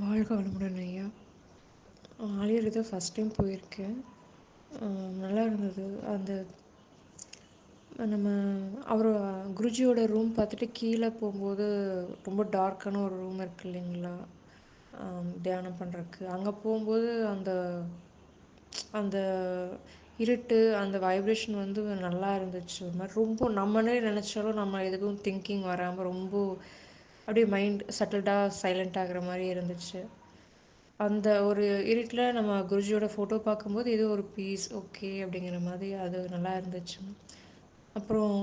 வாழ்க வளமுடன் ஐயா. ஆலியார் தான் ஃபஸ்ட் டைம் போயிருக்கேன். நல்லா இருந்தது. அந்த நம்ம அவர் குருஜியோட ரூம் பார்த்துட்டு கீழே போகும்போது ரொம்ப டார்க்கான ஒரு ரூம் இருக்கு இல்லைங்களா, தியானம் பண்ணுறதுக்கு. அங்கே போகும்போது அந்த அந்த இருட்டு, அந்த வைப்ரேஷன் வந்து நல்லா இருந்துச்சு. ஒரு மாதிரி ரொம்ப நம்மளே நினச்சாலும் நம்ம எதுக்கும் திங்கிங் வராமல் ரொம்ப அப்படியே மைண்ட் சட்டில்டாக சைலண்ட் ஆகிற மாதிரி இருந்துச்சு. அந்த ஒரு இருட்டில் நம்ம குருஜியோட ஃபோட்டோ பார்க்கும்போது இது ஒரு பீஸ் ஓகே அப்படிங்கிற மாதிரி அது நல்லா இருந்துச்சு. அப்புறம்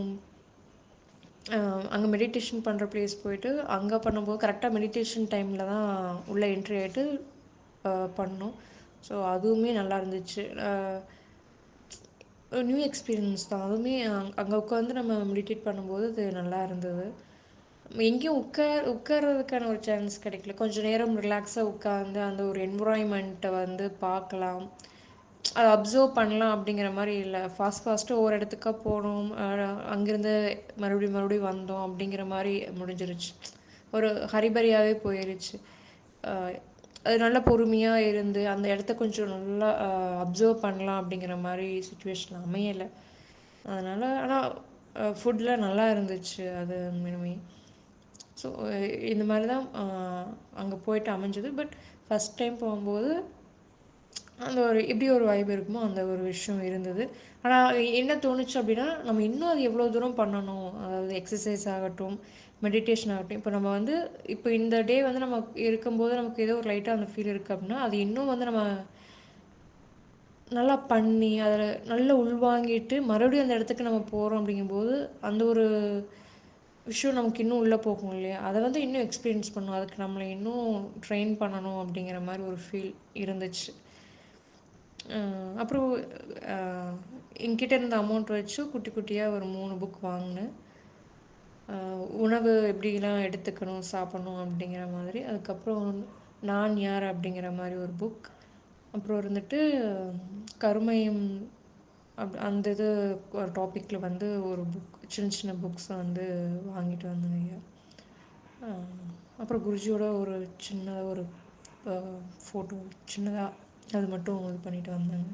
அங்கே மெடிடேஷன் பண்ணுற ப்ளேஸ் போயிட்டு அங்கே பண்ணும்போது கரெக்டாக மெடிடேஷன் டைமில் தான் உள்ளே என்ட்ரி ஆகிட்டு பண்ணோம். ஸோ அதுவுமே நல்லா இருந்துச்சு. நியூ எக்ஸ்பீரியன்ஸ் தான் அதுவுமே. அங்கே உட்காந்து நம்ம மெடிடேட் பண்ணும்போது அது நல்லா இருந்தது. எங்கேயும் உட்கார்றதுக்கான ஒரு சான்ஸ் கிடைக்கல. கொஞ்சம் நேரம் ரிலாக்ஸாக உட்காந்து அந்த ஒரு என்விரான்மெண்ட்டை வந்து பார்க்கலாம், அதை அப்சர்வ் பண்ணலாம் அப்படிங்கிற மாதிரி இல்லை. ஃபாஸ்ட்டு ஒவ்வொரு இடத்துக்காக போகணும், அங்கேருந்து மறுபடியும் வந்தோம் அப்படிங்கிற மாதிரி முடிஞ்சிருச்சு. ஒரு ஹரிபரியாகவே போயிருச்சு. அது நல்லா பொறுமையாக இருந்து அந்த இடத்த கொஞ்சம் நல்லா அப்சர்வ் பண்ணலாம் அப்படிங்கிற மாதிரி சுச்சுவேஷன் அமையலை. அதனால் ஆனால் ஃபுட்லாம் நல்லா இருந்துச்சு அது மினிமே. ஸோ இந்த மாதிரி தான் அங்கே போயிட்டு அமைஞ்சது. பட் ஃபஸ்ட் டைம் போகும்போது அந்த ஒரு எப்படி ஒரு வைப் இருக்குமோ அந்த ஒரு விஷயம் இருந்தது. ஆனால் என்ன தோணுச்சு அப்படின்னா, நம்ம இன்னும் அது எவ்வளோ தூரம் பண்ணணும், அதாவது எக்ஸசைஸ் ஆகட்டும், மெடிடேஷன் ஆகட்டும். இப்போ நம்ம வந்து இப்போ இந்த டே வந்து நம்ம இருக்கும்போது நமக்கு ஏதோ ஒரு லைட்டாக அந்த ஃபீல் இருக்குது அப்படின்னா, அது இன்னும் வந்து நம்ம நல்லா பண்ணி அதில் நல்லா உள்வாங்கிட்டு மறுபடியும் அந்த இடத்துக்கு நம்ம போகிறோம் அப்படிங்கும்போது அந்த ஒரு விஷயம் நமக்கு இன்னும் உள்ளே போகும் இல்லையா, அதை வந்து இன்னும் எக்ஸ்பீரியன்ஸ் பண்ணணும், அதுக்கு நம்மளை இன்னும் ட்ரெயின் பண்ணணும் அப்படிங்கிற மாதிரி ஒரு ஃபீல் இருந்துச்சு. அப்புறம் என்கிட்ட இருந்த அமௌண்ட் வச்சு குட்டி குட்டியாக ஒரு 3 புக் வாங்கினேன். உணவு எப்படிலாம் எடுத்துக்கணும் சாப்பிடணும் அப்படிங்கிற மாதிரி. அதுக்கப்புறம் நான் யார் அப்படிங்கிற மாதிரி ஒரு புக். அப்புறம் இருந்துட்டு கருமையம் அந்த இது ஒரு டாப்பிக்கில் வந்து ஒரு புக், சின்ன சின்ன புக்ஸை வந்து வாங்கிட்டு வந்தேங்க. அப்புறம் குருஜியோட ஒரு சின்ன ஒரு ஃபோட்டோ சின்னதாக அது மட்டும் இது பண்ணிட்டு வந்தாங்க.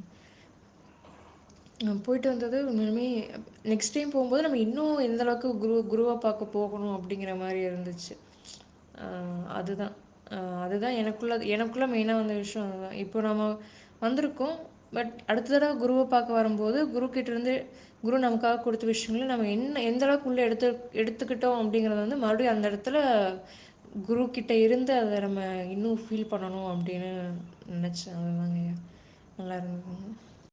போயிட்டு வந்தது உண்மையுமே. நெக்ஸ்ட் டைம் போகும்போது நம்ம இன்னும் எந்த அளவுக்கு குருவை பார்க்க போகணும் அப்படிங்கிற மாதிரி இருந்துச்சு. அதுதான் அதுதான் எனக்குள்ள மெயினாக வந்த விஷயம் அதுதான். இப்போ நம்ம வந்திருக்கோம், பட் அடுத்த தடவை குருவை பார்க்க வரும்போது குரு நமக்காக கொடுத்த விஷயங்களை நம்ம எந்த அளவுக்கு உள்ளே எடுத்துக்கிட்டோம் அப்படிங்கிறத வந்து மறுபடியும் அந்த இடத்துல குரு கிட்ட இருந்து அதை நம்ம இன்னும் ஃபீல் பண்ணணும் அப்படின்னு நினச்சேன். அதுதாங்க நல்லா இருந்தது.